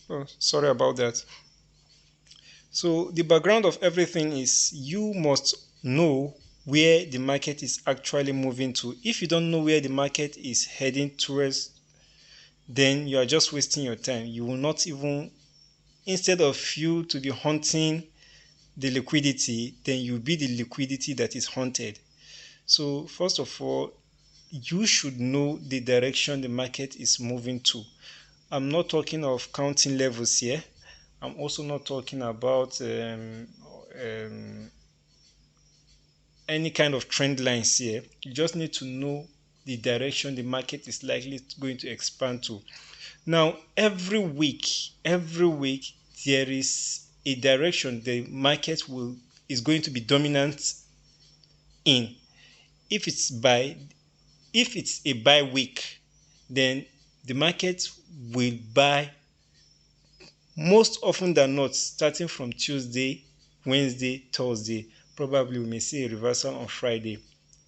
Oh, sorry about that. So the background of everything is you must know where the market is actually moving to. If you don't know where the market is heading towards, then you are just wasting your time. You will not even, instead of you to be hunting the liquidity, then you'll be the liquidity that is hunted. So first of all, you should know the direction the market is moving to. I'm not talking of counting levels here. I'm also not talking about um, any kind of trend lines here. You just need to know the direction the market is likely going to expand to. Now, every week, there is a direction the market will is going to be dominant in. If it's by if it's a buy week, then the market will buy most often than not, starting from Tuesday, Wednesday, Thursday. Probably we may see a reversal on Friday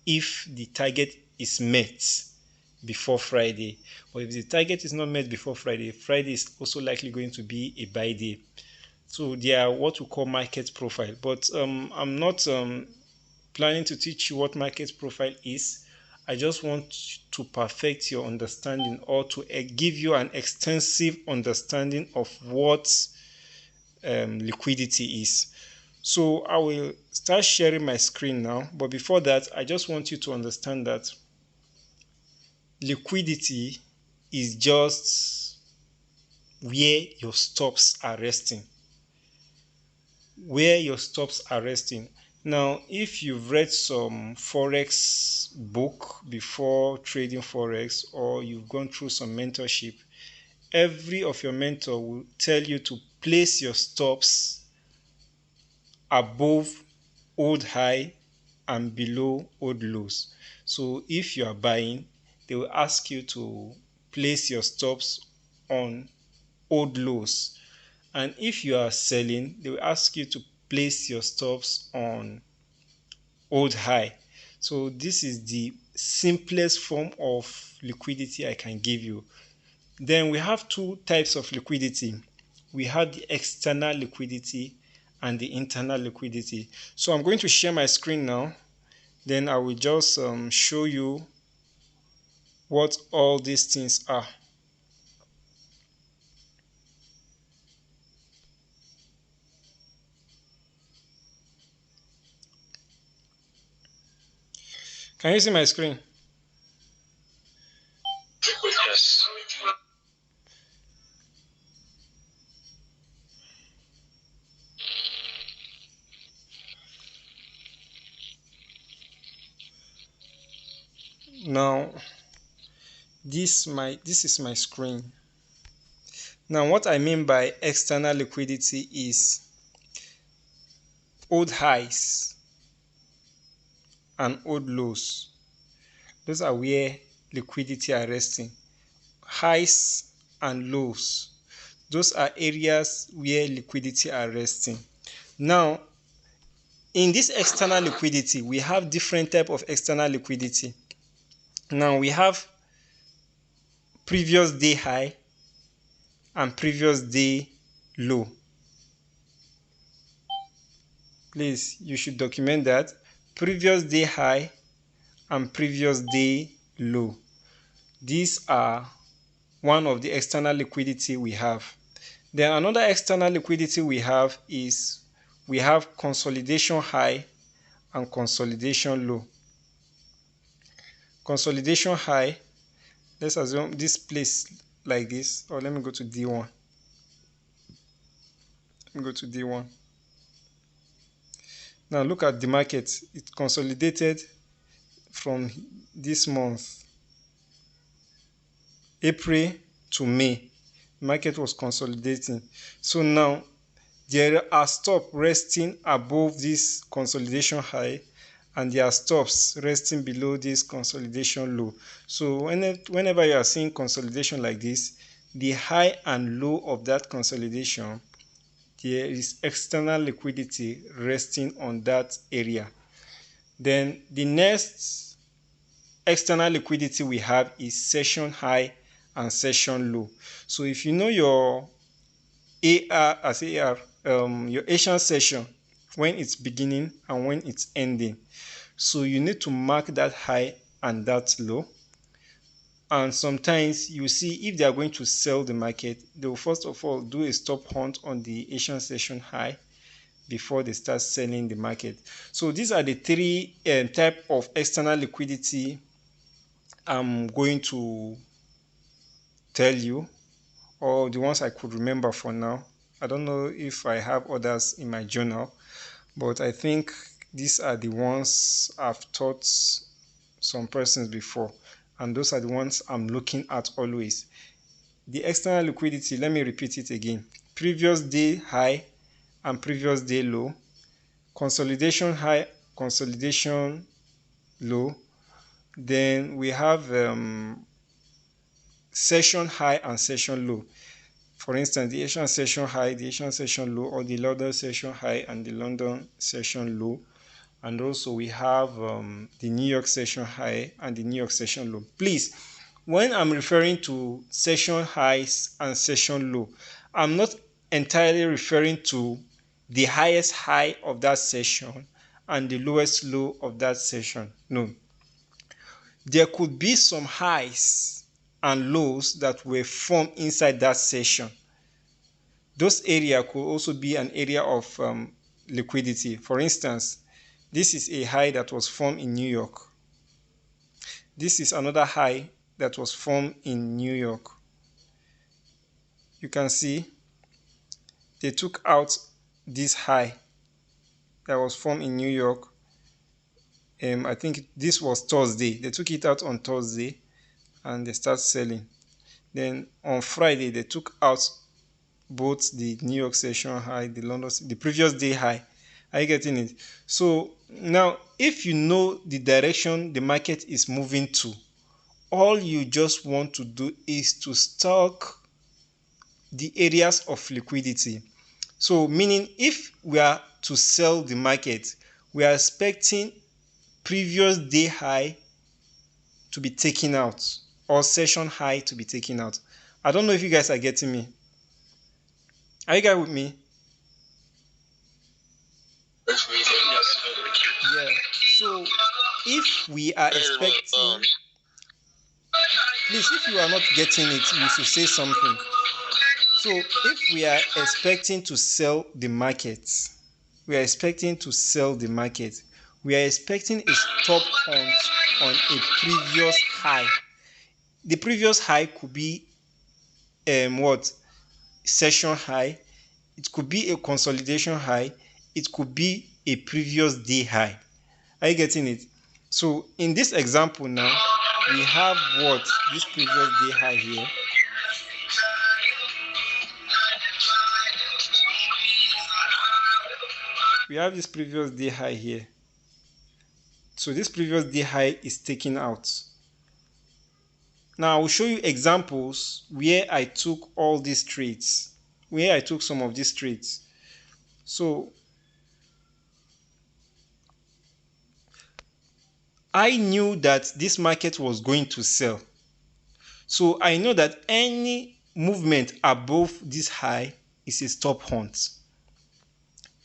if the target is met before Friday. But if the target is not met before Friday, Friday is also likely going to be a buy day. So they are what we call market profile. But I'm not planning to teach you what market profile is. I just want to perfect your understanding or to give you an extensive understanding of what liquidity is. So I will start sharing my screen now. But before that, I just want you to understand that liquidity is just where your stops are resting. Where your stops are resting. Now, if you've read some forex book before trading forex, or you've gone through some mentorship, every of your mentor will tell you to place your stops above old high and below old lows. So if you are buying, they will ask you to place your stops on old lows. And if you are selling, they will ask you to place your stops on old high. So this is the simplest form of liquidity I can give you. Then we have two types of liquidity. We have the external liquidity and the internal liquidity. So I'm going to share my screen now. Then I will just show you what all these things are. Can you see my screen? Yes. Now, this is my screen. Now, what I mean by external liquidity is old highs and old lows. Those are where liquidity are resting. Highs and lows. Those are areas where liquidity are resting. Now, in this external liquidity, we have different type of external liquidity. Now, we have previous day high and previous day low. Please, you should document that. Previous day high and previous day low. These are one of the external liquidity we have. Then another external liquidity we have is we have consolidation high and consolidation low. Consolidation high, let's assume this place like this, or let me go to D1. Let me go to D1. Now look at the market. It consolidated from this month, April to May. The market was consolidating. So now there are stops resting above this consolidation high, and there are stops resting below this consolidation low. So whenever you are seeing consolidation like this, the high and low of that consolidation, there is external liquidity resting on that area. Then the next external liquidity we have is session high and session low. So if you know your AR as AR, your Asian session, when it's beginning and when it's ending. So you need to mark that high and that low. And sometimes you see if they are going to sell the market, they will first of all do a stop hunt on the Asian session high before they start selling the market. So these are the three type of external liquidity I'm going to tell you, or the ones I could remember for now. I don't know if I have others in my journal, but I think these are the ones I've taught some persons before, and those are the ones I'm looking at always. The external liquidity, let me repeat it again: previous day high and previous day low, consolidation high, consolidation low. Then we have session high and session low. For instance, the Asian session high, the Asian session low, or the London session high and the London session low. And also we have the New York session high and the New York session low. Please, when I'm referring to session highs and session low, I'm not entirely referring to the highest high of that session and the lowest low of that session. No. There could be some highs and lows that were formed inside that session. Those areas could also be an area of liquidity. For instance, this is a high that was formed in New York. This is another high that was formed in New York. You can see they took out this high that was formed in New York. I think this was Thursday. They took it out on Thursday and they start selling. Then on Friday, they took out both the New York session high, the previous day high. Are you getting it? So now, if you know the direction the market is moving to, all you just want to do is to stock the areas of liquidity. So meaning if we are to sell the market, we are expecting previous day high to be taken out or session high to be taken out. I don't know if you guys are getting me. Are you guys with me? Yeah. So if we are expecting, please, if you are not getting it, you should say something. So if we are expecting to sell the market, we are expecting a stop hunt on a previous high. The previous high could be session high. It could be a consolidation high. It could be a previous day high. Are you getting it? So in this example now, we have this previous day high here. We have this previous day high here. So this previous day high is taken out. Now I will show you examples where I took all these trades, where I took some of these trades. So I knew that this market was going to sell. So I know that any movement above this high is a stop hunt.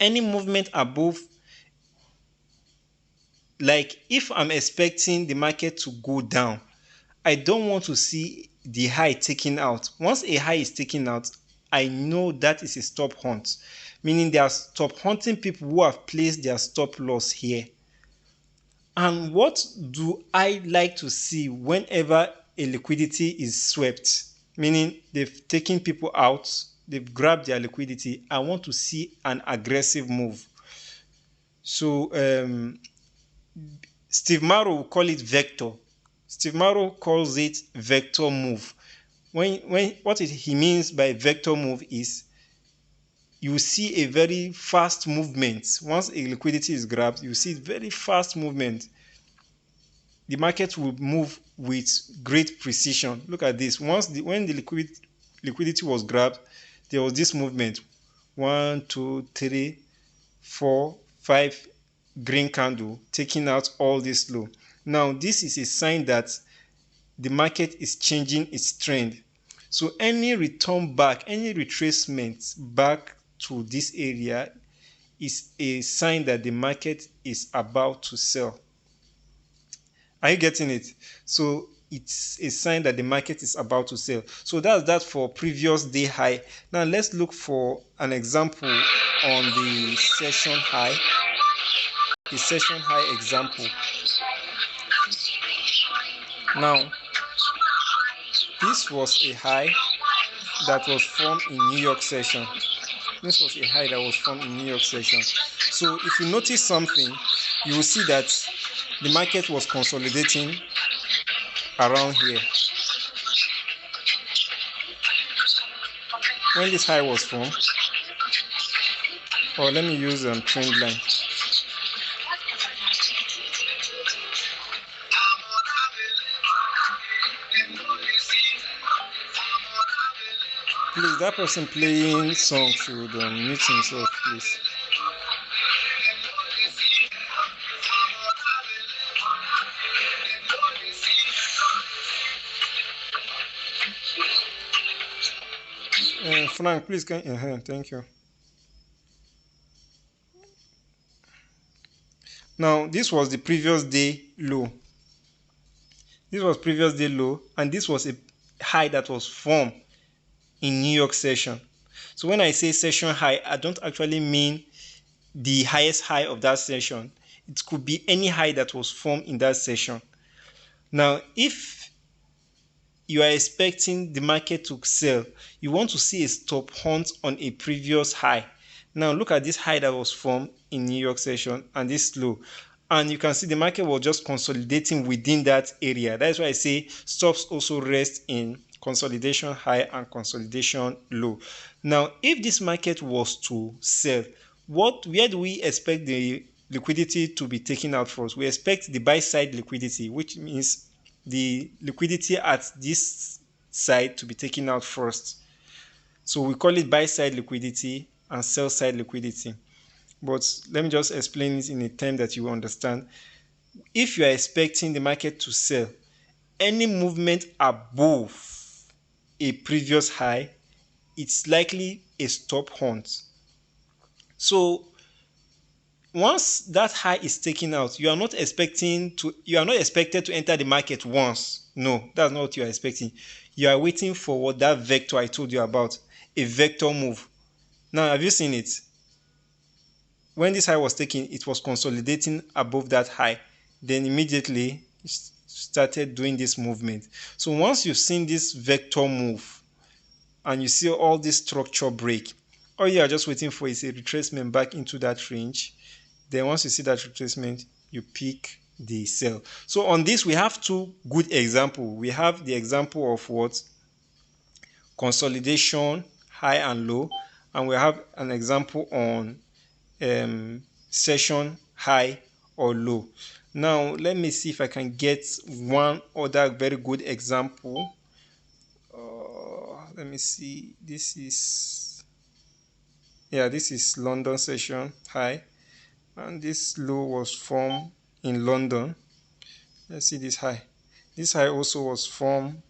Any movement above, like if I'm expecting the market to go down, I don't want to see the high taken out. Once a high is taken out, I know that is a stop hunt, meaning they are stop hunting people who have placed their stop loss here. And what do I like to see whenever a liquidity is swept, meaning they've taken people out, they've grabbed their liquidity? I want to see an aggressive move. So Steve Marrow will call it vector. Steve Marrow calls it vector move. What he means by vector move is you see a very fast movement. Once a liquidity is grabbed, you see very fast movement. The market will move with great precision. Look at this. When the liquidity was grabbed, there was this movement. 1, 2, 3, 4, 5 green candle taking out all this low. Now this is a sign that the market is changing its trend. So any return back, any retracement back to this area is a sign that the market is about to sell. Are you getting it? So it's a sign that the market is about to sell. So that's that for previous day high. Now let's look for an example on the session high. The session high example. Now, this was a high that was formed in New York session. This was a high that was formed in New York session. So if you notice something, you will see that the market was consolidating around here. When this high was formed, or let me use trend line. Please, that person playing song should mute himself, please. Frank, please can thank you. Now, this was the previous day low. This was previous day low, and this was a high that was formed in New York session. So when I say session high, I don't actually mean the highest high of that session. It could be any high that was formed in that session. Now, if you are expecting the market to sell, you want to see a stop hunt on a previous high. Now look at this high that was formed in New York session and this low, and you can see the market was just consolidating within that area. That's why I say stops also rest in consolidation high and consolidation low. Now if this market was to sell, where do we expect the liquidity to be taken out first? We expect the buy side liquidity, which means the liquidity at this side to be taken out first. So we call it buy side liquidity and sell side liquidity. But let me just explain it in a term that you understand. If you are expecting the market to sell, any movement above a previous high, it's likely a stop hunt. So once that high is taken out, you are not expected to enter the market once. No, that's not what you are expecting. You are waiting for what that vector I told you about, a vector move. Now, have you seen it? When this high was taken, it was consolidating above that high. Then immediately it started doing this movement. So once you've seen this vector move and you see all this structure break, all you are just waiting for is a retracement back into that range. Then once you see that retracement, you pick the sell. So on this, we have two good examples. We have the example of what? Consolidation, high and low. And we have an example on session high or low. Now, let me see if I can get one other very good example. Let me see. This is London session high. And this low was formed in London. Let's see this high. This high also was formed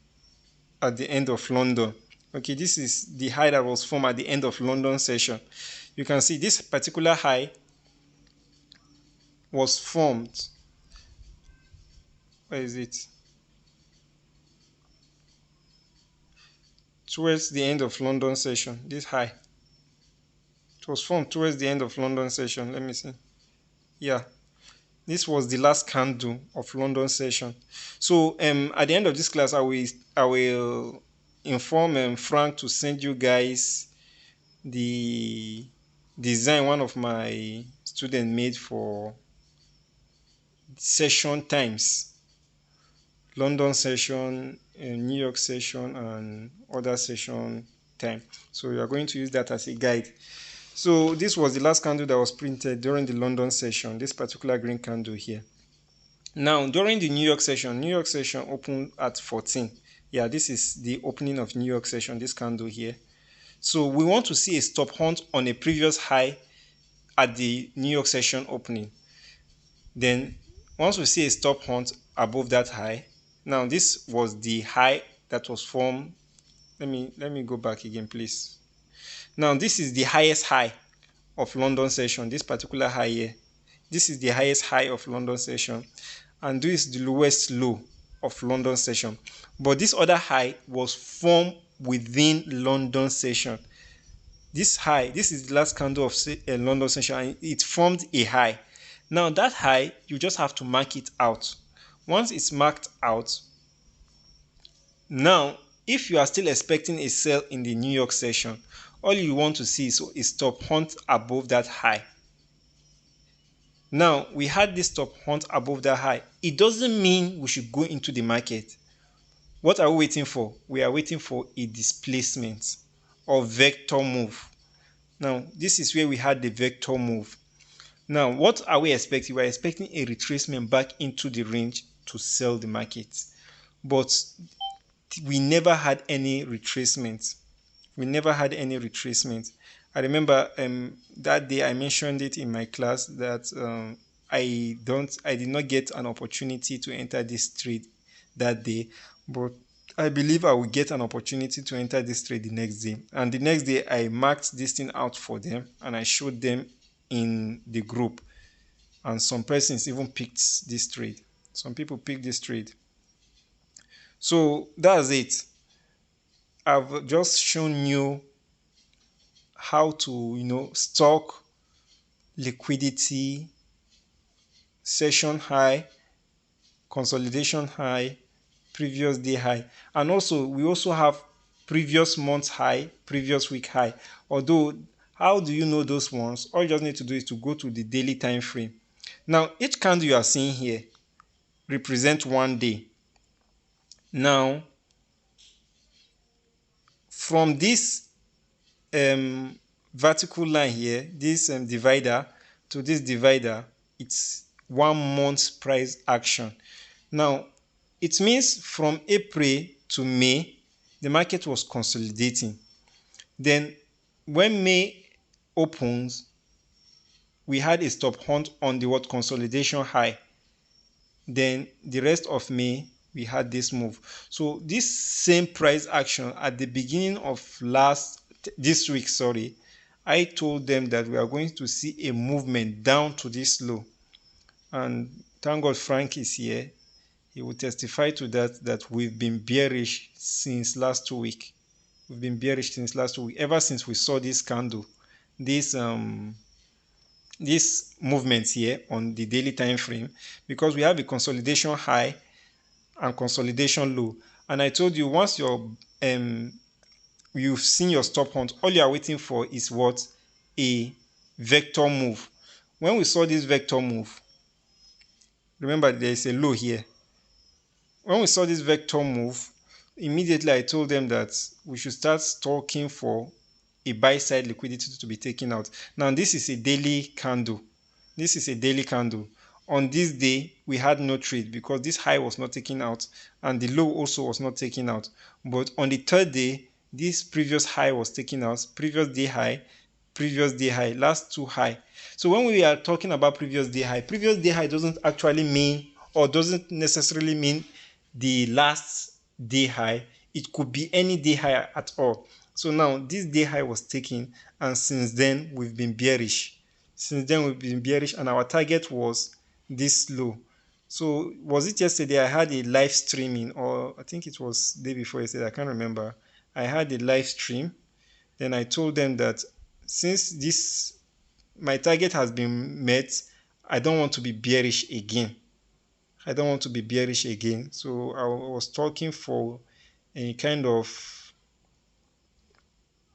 at the end of London. Okay, this is the high that was formed at the end of London session. You can see this particular high was formed. Where is it? Towards the end of London session. This high. It was formed towards the end of London session. Let me see. Yeah, this was the last candle of London session. So at the end of this class, I will inform Frank to send you guys the design one of my students made for session times, London session, New York session, and other session time. So you are going to use that as a guide. So this was the last candle that was printed during the London session, this particular green candle here. Now, during the New York session opened at 14. Yeah, this is the opening of New York session, this candle here. So we want to see a stop hunt on a previous high at the New York session opening. Then once we see a stop hunt above that high, now this was the high that was formed let me go back again, please. Now this is the highest high of London session. This particular high here, this is the highest high of London session, and this is the lowest low of London session. But this other high was formed within London session. This high, this is the last candle of London session, and it formed a high. Now that high, you just have to mark it out. Once it's marked out, now if you are still expecting a sell in the New York session, all you want to see is a stop hunt above that high. Now we had this stop hunt above that high. It doesn't mean we should go into the market. What are we waiting for? We are waiting for a displacement or vector move. Now this is where we had the vector move. Now what are we expecting? We are expecting a retracement back into the range to sell the market, but we never had any retracement. We never had any retracement. I remember that day I mentioned it in my class that I did not get an opportunity to enter this trade that day, but I believe I will get an opportunity to enter this trade the next day. And the next day I marked this thing out for them and I showed them in the group, and some persons even picked this trade. Some people picked this trade. So that's it. I've just shown you how to stock, liquidity, session high, consolidation high, previous day high, and also we also have previous month high, previous week high. Although, how do you know those ones? All you just need to do is to go to the daily time frame. Now each candle you are seeing here represents one day. Now from this vertical line here, this divider to this divider, it's 1 month price action. Now it means from April to May the market was consolidating. Then when May opens, we had a stop hunt on the consolidation high. Then the rest of May we had this move. So this same price action at the beginning of this week, I told them that we are going to see a movement down to this low, and thank God Frank is here. He will testify to that we've been bearish since last week. We've been bearish since last week, ever since we saw this candle, this movements here on the daily time frame, because we have a consolidation high and consolidation low. And I told you, once you've seen your stop hunt, all you are waiting for is what? A vector move. When we saw this vector move, remember there is a low here. When we saw this vector move, immediately I told them that we should start stalking for a buy side liquidity to be taken out. Now this is a daily candle. This is a daily candle. On this day, we had no trade because this high was not taken out and the low also was not taken out. But on the third day, this previous high was taken out, previous day high, last two high. So when we are talking about previous day high doesn't actually mean, or doesn't necessarily mean the last day high. It could be any day high at all. So now this day high was taken, and since then we've been bearish. And our target was this low. So was it yesterday I had a live streaming, or I think it was the day before yesterday, I can't remember. I had a live stream. Then I told them that since my target has been met, I don't want to be bearish again. So I was talking for a kind of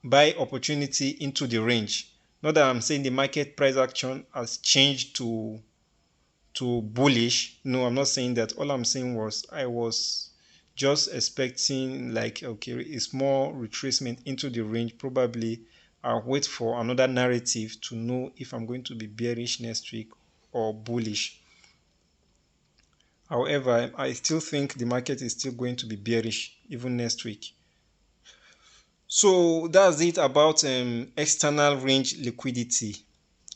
buy opportunity into the range. Not that I'm saying the market price action has changed to bullish. No, I'm not saying that. All I'm saying was I was just expecting like, okay, a small retracement into the range. Probably I'll wait for another narrative to know if I'm going to be bearish next week or bullish. However, I still think the market is still going to be bearish even next week. So that's it about external range liquidity.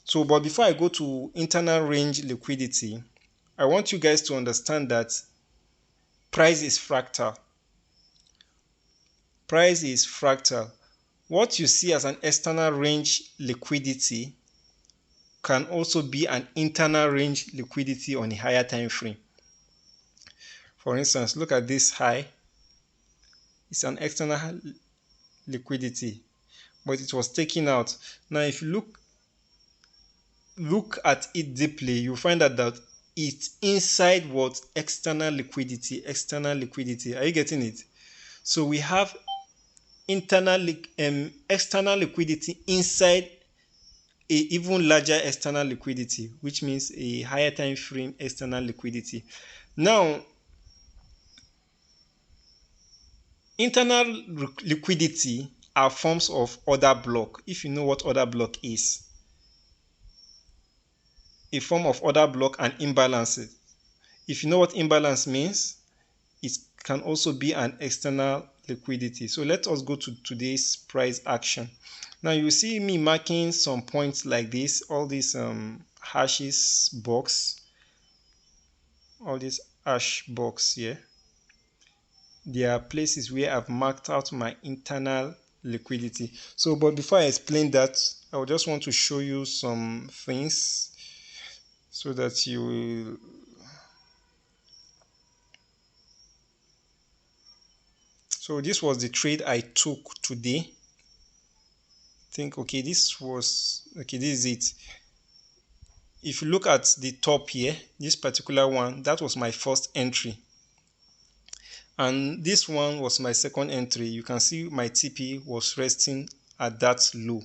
So, but before I go to internal range liquidity, I want you guys to understand that price is fractal. price is fractal. What you see as an external range liquidity can also be an internal range liquidity on a higher time frame. For instance, look at this high. It's an external liquidity, but it was taken out. Now, if you look at it deeply, you find out that it's inside what external liquidity. Are you getting it? So we have external liquidity inside a even larger external liquidity, which means a higher time frame external liquidity. Now, internal liquidity are forms of order block. If you know what order block is, a form of order block and imbalances. If you know what imbalance means, it can also be an external liquidity. So let us go to today's price action. Now you see me marking some points like this, all these hashes box, all this hash box here. There are places where I've marked out my internal liquidity. So, but before I explain that, I just want to show you some things so that you will So this was the trade I took today. Okay, this is it. If you look at the top here, this particular one, that was my first entry. And this one was my second entry. You can see my TP was resting at that low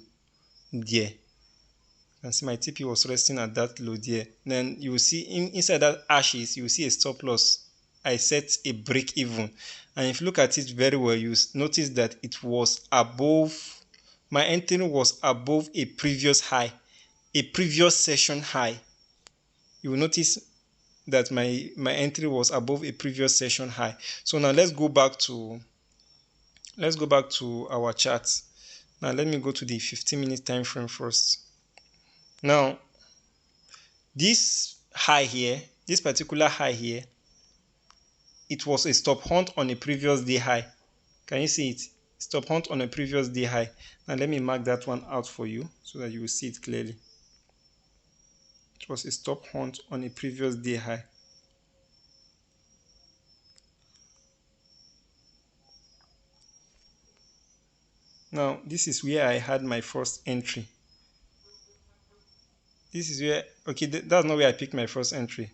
there. You can see my TP was resting at that low there. Then you will see inside that ashes, you will see a stop loss. I set a break even. And if you look at it very well, you notice that it was above, my entry was above a previous high, a previous session high. You will notice that my entry was above a previous session high. So now let's go back to our chart. Now let me go to the 15-minute time frame first. Now this high here, this particular high here, it was a stop hunt on a previous day high. Can you see it? Stop hunt on a previous day high. Now let me mark that one out for you so that you will see it clearly. It was a stop hunt on a previous day high. Now this is where I had my first entry. This is where, okay, that's not where I picked my first entry.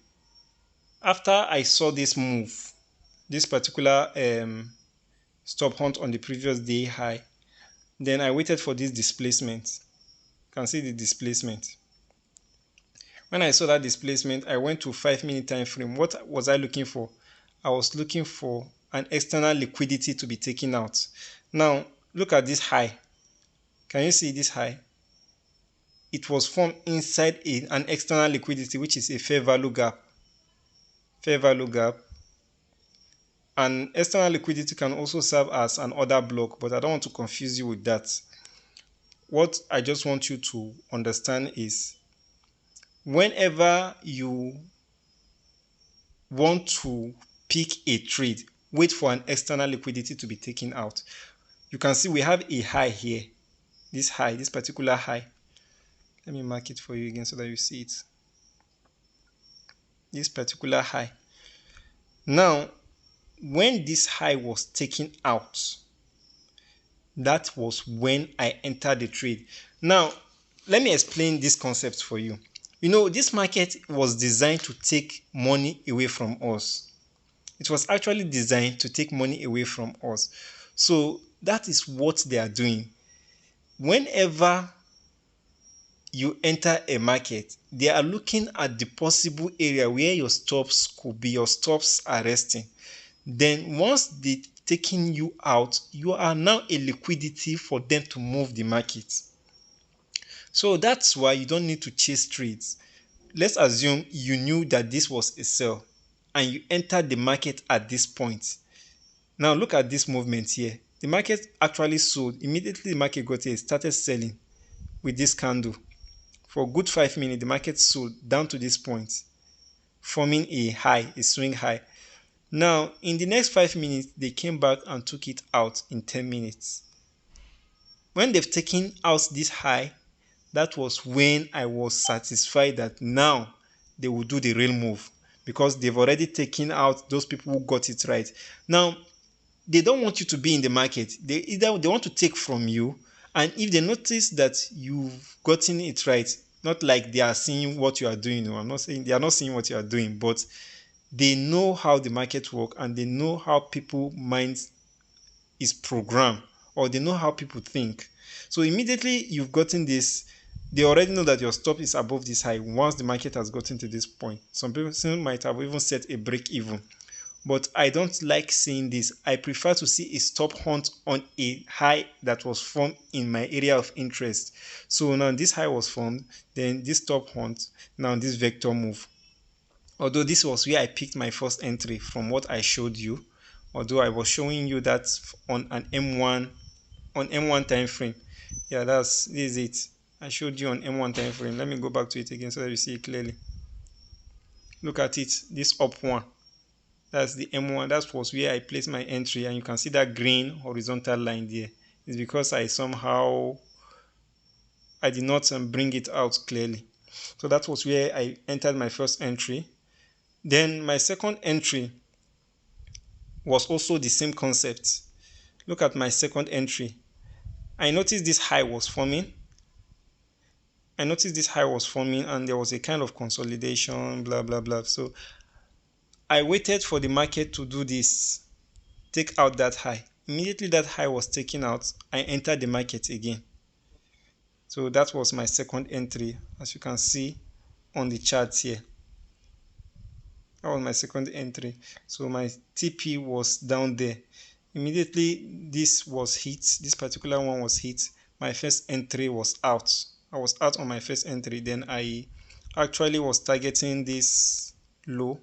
After I saw this move, this particular stop hunt on the previous day high, then I waited for this displacement. You can see the displacement. When I saw that displacement, I went to 5-minute time frame. What was I looking for? I was looking for an external liquidity to be taken out. Now look at this high. Can you see this high? It was formed inside an external liquidity, which is a fair value gap. Fair value gap. And external liquidity can also serve as an order block, but I don't want to confuse you with that. What I just want you to understand is whenever you want to pick a trade, wait for an external liquidity to be taken out. You can see we have a high here. This high, this particular high. Let me mark it for you again so that you see it. This particular high. Now, when this high was taken out, that was when I entered the trade. Now, let me explain this concept for you. You know, this market was designed to take money away from us. It was actually designed to take money away from us. So that is what they are doing. Whenever you enter a market, they are looking at the possible area where your stops could be, your stops are resting. Then once they taking you out, you are now a liquidity for them to move the market. So that's why you don't need to chase trades. Let's assume you knew that this was a sell and you entered the market at this point. Now look at this movement here. The market actually sold. Immediately the market got here, started selling with this candle. For a good 5 minutes, the market sold down to this point, forming a high, a swing high. Now, in the next 5 minutes, they came back and took it out in 10 minutes. When they've taken out this high, that was when I was satisfied that now they will do the real move, because they've already taken out those people who got it right. Now, they don't want you to be in the market. They want to take from you, and if they notice that you've gotten it right, not like they are seeing what you are doing. No, I'm not saying they are not seeing what you are doing, but they know how the market works, and they know how people minds is programmed, or they know how people think. So immediately you've gotten this, they already know that your stop is above this high once the market has gotten to this point. Some people might have even set a break even, but I don't like seeing this. I prefer to see a stop hunt on a high that was formed in my area of interest. So now this high was formed, then this stop hunt, now this vector move. Although this was where I picked my first entry from what I showed you, although I was showing you that on an M1 time frame. Yeah, this is it. I showed you on M1 time frame. Let me go back to it again so that you see it clearly. Look at it, this up one. That's the M1. That was where I placed my entry, and you can see that green horizontal line there. It's because I did not bring it out clearly. So that was where I entered my first entry. Then my second entry was also the same concept. Look at my second entry. I noticed this high was forming. And there was a kind of consolidation, blah, blah, blah. So I waited for the market to do this, take out that high. Immediately that high was taken out, I entered the market again. So that was my second entry, as you can see on the chart here. That was my second entry. So my TP was down there. Immediately this was hit, this particular one was hit. My first entry was out. I was out on my first entry. Then I actually was targeting this low,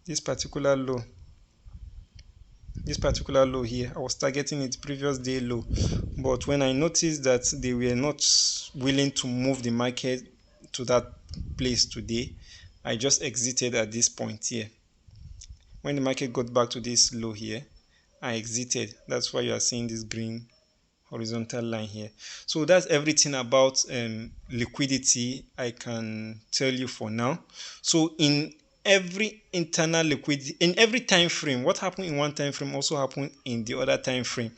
this particular low here. I was targeting it, previous day low. But when I noticed that they were not willing to move the market to that place today, I just exited at this point here. When the market got back to this low here, I exited. That's why you are seeing this green horizontal line here. So that's everything about liquidity I can tell you for now. So in every internal liquidity, in every time frame, what happened in one time frame also happened in the other time frame.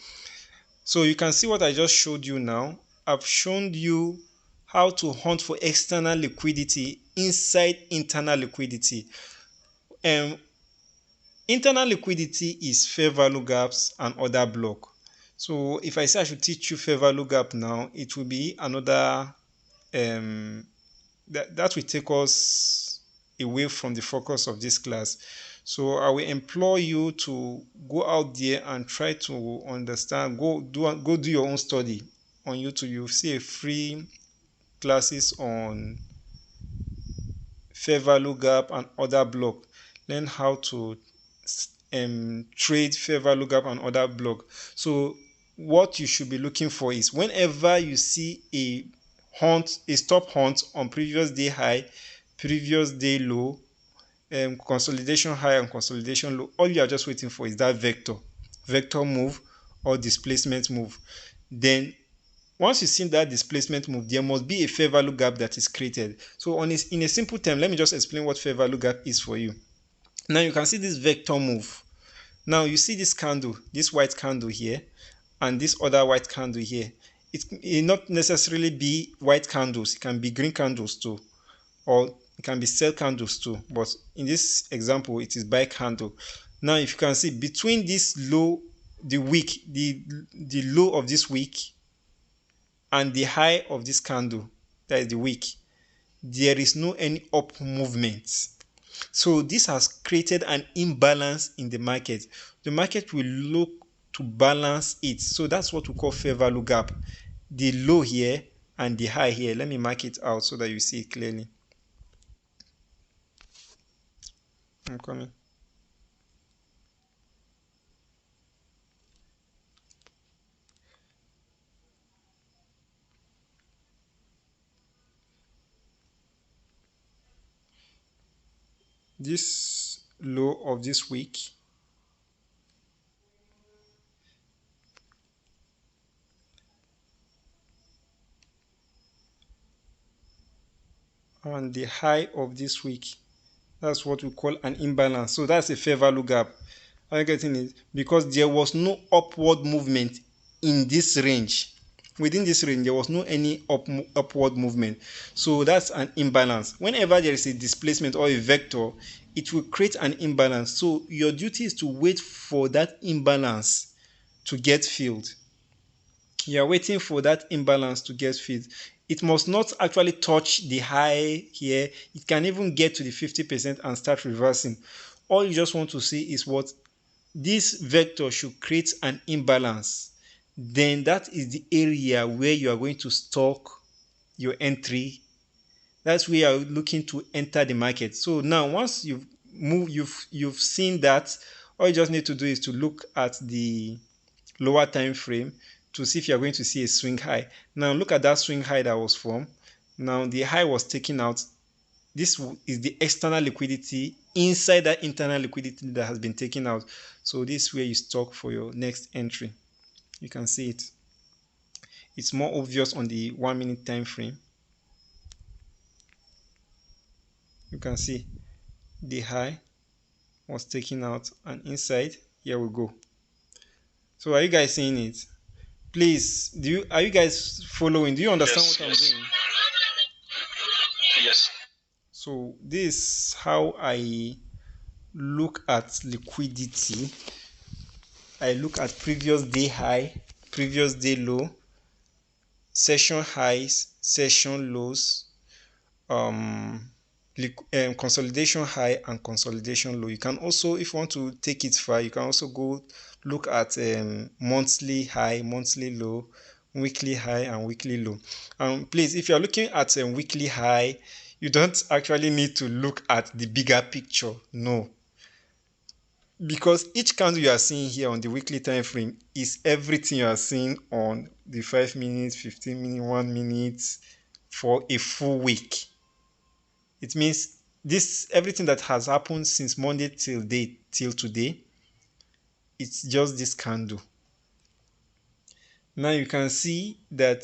So you can see what I just showed you now. I've shown you how to hunt for external liquidity inside internal liquidity. Internal liquidity is fair value gaps and order block. So if I say I should teach you fair value gap now, it will be another that will take us away from the focus of this class. So I will implore you to go out there and try to understand. Go do your own study on YouTube. You'll see a free classes on fair value gap and order block. Learn how to trade fair value gap and order block. So what you should be looking for is whenever you see a stop hunt on previous day high, previous day low, consolidation high and consolidation low, all you are just waiting for is that vector move or displacement move. Then once you see that displacement move, there must be a fair value gap that is created. So in a simple term, let me just explain what fair value gap is for you. Now you can see this vector move. Now you see this candle, this white candle here, and this other white candle here. It not necessarily be white candles. It can be green candles too, or it can be sell candles too. But in this example, it is buy candle. Now, if you can see between this low, the wick, the low of this wick, and the high of this candle, that is the wick, there is no any up movement. So this has created an imbalance in the market. The market will look to balance it. So that's what we call fair value gap. The low here and the high here. Let me mark it out so that you see it clearly. I'm coming. This low of this week, and the high of this week. That's what we call an imbalance. So that's a fair value gap. Are you getting it? Because there was no upward movement in this range. Within this range, there was no any upward movement. So that's an imbalance. Whenever there is a displacement or a vector, it will create an imbalance. So your duty is to wait for that imbalance to get filled. You are waiting for that imbalance to get filled. It must not actually touch the high here. It can even get to the 50% and start reversing. All you just want to see is what this vector should create an imbalance. Then that is the area where you are going to stock your entry. That's where you are looking to enter the market. So now once you've seen that, all you just need to do is to look at the lower time frame to see if you're going to see a swing high. Now look at that swing high that was formed. Now the high was taken out. This is the external liquidity inside that internal liquidity that has been taken out. So this is where you stock for your next entry. You can see it. It's more obvious on the 1 minute time frame. You can see the high was taken out, and inside here we go. So are you guys seeing it? Please, are you guys following? Do you understand what I'm doing? Yes. So this is how I look at liquidity. I look at previous day high, previous day low, session highs, session lows, consolidation high and consolidation low. You can also, if you want to take it far, you can also go look at monthly high, monthly low, weekly high and weekly low. Please, if you're looking at a weekly high, you don't actually need to look at the bigger picture. No, because each candle you are seeing here on the weekly time frame is everything you are seeing on the 5 minutes, 15 minutes, 1 minute for a full week. It means this everything that has happened since Monday till today, it's just this candle. Now you can see that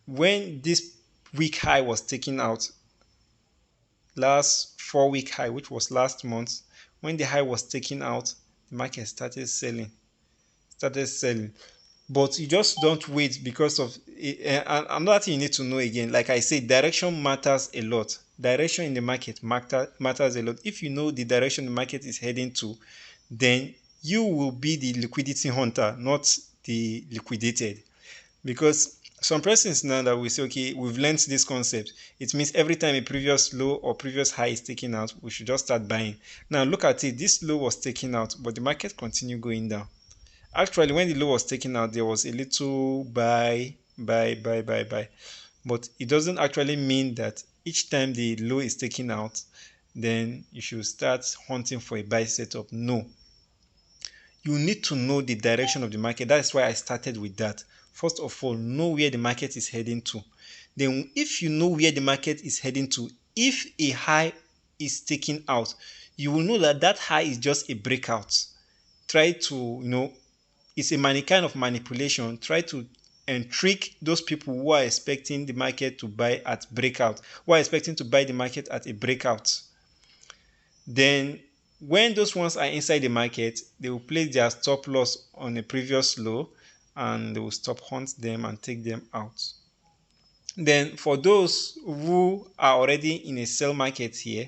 when this week high was taken out, last 4-week high, which was last month, when the high was taken out, the market started selling. But you just don't wait because of another thing you need to know again. Like I said, direction matters a lot. Direction in the market matters a lot. If you know the direction the market is heading to, then you will be the liquidity hunter, not the liquidated. Because some persons now that we say, okay, we've learned this concept, it means every time a previous low or previous high is taken out, we should just start buying. Now look at it, this low was taken out, but the market continued going down. Actually, when the low was taken out, there was a little buy. But it doesn't actually mean that each time the low is taken out, then you should start hunting for a buy setup. No. You need to know the direction of the market. That's why I started with that. First of all, know where the market is heading to. Then if you know where the market is heading to, if a high is taken out, you will know that that high is just a breakout. Try to, it's a kind of manipulation. Try to trick those people who are expecting the market to buy at breakout, who are expecting to buy the market at a breakout. Then when those ones are inside the market, they will place their stop loss on a previous low and they will stop hunt them and take them out. Then for those who are already in a sell market here,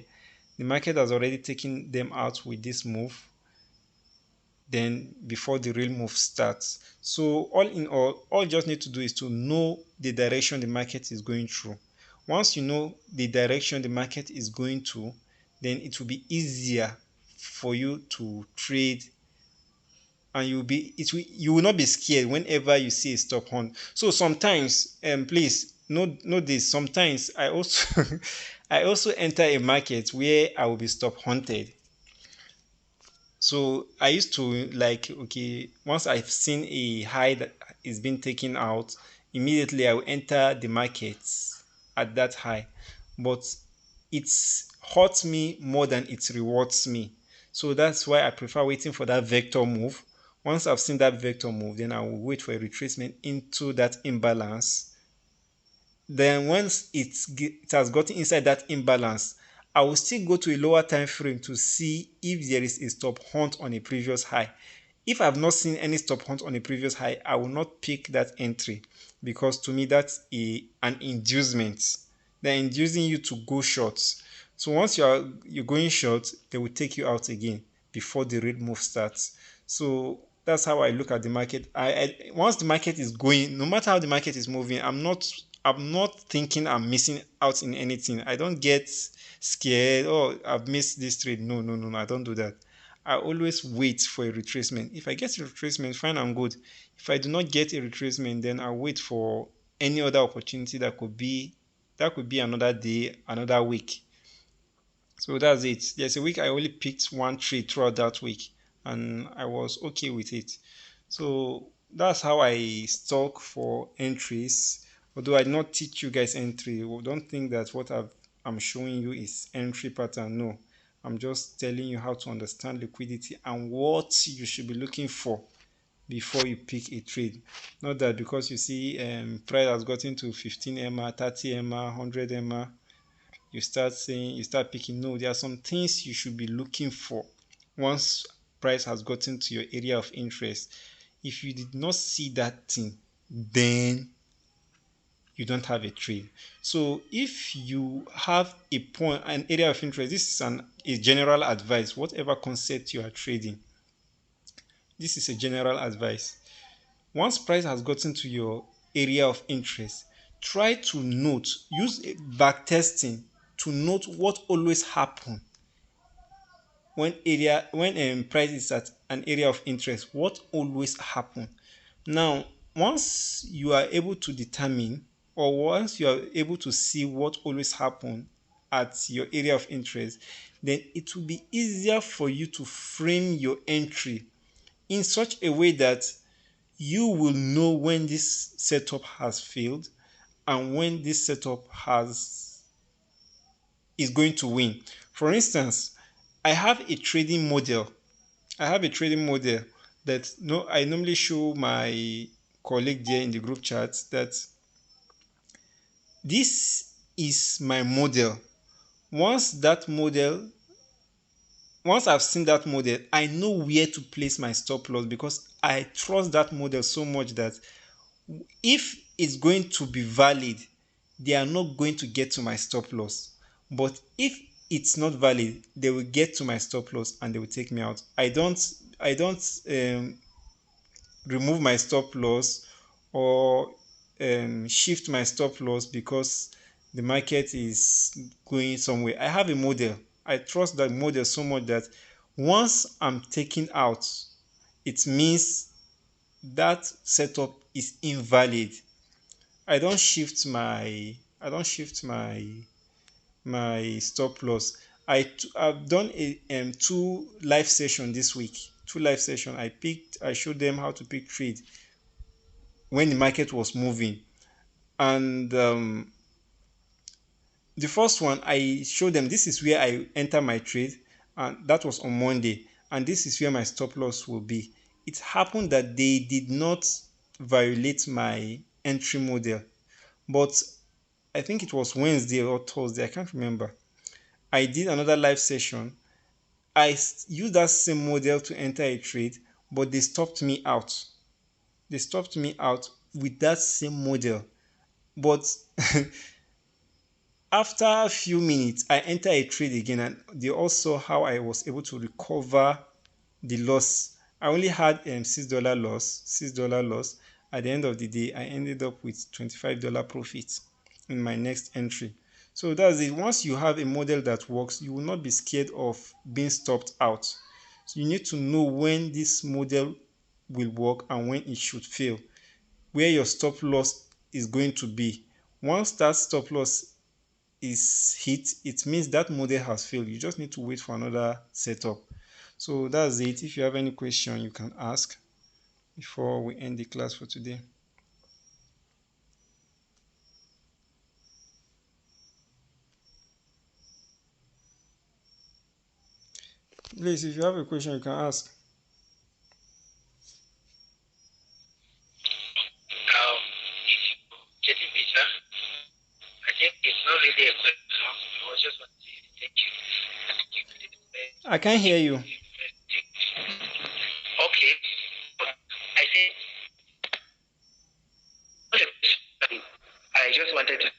the market has already taken them out with this move, then before the real move starts. So all in all you just need to do is to know the direction the market is going through. Once you know the direction the market is going to, then it will be easier for you to trade, and you will not be scared whenever you see a stop hunt. So sometimes, please know this, sometimes I also I also enter a market where I will be stop hunted. So I used to, like, okay, once I've seen a high that is being taken out, immediately I will enter the markets at that high. But it's hurts me more than it rewards me. So that's why I prefer waiting for that vector move. Once I've seen that vector move, then I will wait for a retracement into that imbalance. Then once it has gotten inside that imbalance, I will still go to a lower time frame to see if there is a stop hunt on a previous high. If I've not seen any stop hunt on a previous high, I will not pick that entry, because to me that's an inducement. They're inducing you to go short. So once you're going short, they will take you out again before the real move starts. So that's how I look at the market. Once the market is going, no matter how the market is moving, I'm not thinking I'm missing out in anything. I don't get scared. Oh, I've missed this trade. No, no, no, no. I don't do that. I always wait for a retracement. If I get a retracement, fine and good. If I do not get a retracement, then I'll wait for any other opportunity that could be another day, another week. So that's it. There's a week I only picked one trade throughout that week, and I was okay with it. So that's how I stock for entries. Although I did not teach you guys entry, well, don't think that I'm showing you is entry pattern. No, I'm just telling you how to understand liquidity and what you should be looking for before you pick a trade. Not that because you see price has gotten to 15 MA, 30 MA, 100 MA, you start picking. No, there are some things you should be looking for once price has gotten to your area of interest. If you did not see that thing, then you don't have a trade. So if you have an area of interest, this is a general advice. Whatever concept you are trading, this is a general advice. Once price has gotten to your area of interest, try to use back testing to note what always happen when price is at an area of interest. What always happen. Now, once you are able to determine, or once you are able to see what always happen at your area of interest, then it will be easier for you to frame your entry in such a way that you will know when this setup has failed and when this setup has is going to win. For instance, I have a trading model. I have a trading model that no I normally show my colleague there in the group chat that this is my model. Once that model Once I've seen that model, I know where to place my stop loss, because I trust that model so much that if it's going to be valid, they are not going to get to my stop loss. But if it's not valid, they will get to my stop loss and they will take me out. I don't remove my stop loss or shift my stop loss because the market is going somewhere. I have a model. I trust that model so much that once I'm taken out, it means that setup is invalid. I don't shift my stop loss. I've done two live session this week. Two live session. I showed them how to pick trade when the market was moving, and the first one I showed them, this is where I enter my trade, and that was on Monday, and this is where my stop loss will be. It happened that they did not violate my entry model, but I think it was Wednesday or Thursday, I can't remember. I did another live session. I used that same model to enter a trade, but they stopped me out. They stopped me out with that same model. But after a few minutes, I enter a trade again, and they also saw how I was able to recover the loss. I only had $6 loss, $6 loss. At the end of the day, I ended up with $25 profit in my next entry. So that's it. Once you have a model that works, you will not be scared of being stopped out. So you need to know when this model will work and when it should fail, where your stop loss is going to be. Once that stop loss is hit, it means that model has failed. You just need to wait for another setup. So that's it. If you have any question, you can ask before we end the class for today. Please, if you have a question, you can ask. If you getting me, sir, I think it's not really a question. I was just want to thank you. I can't hear you. Okay. I think I just wanted to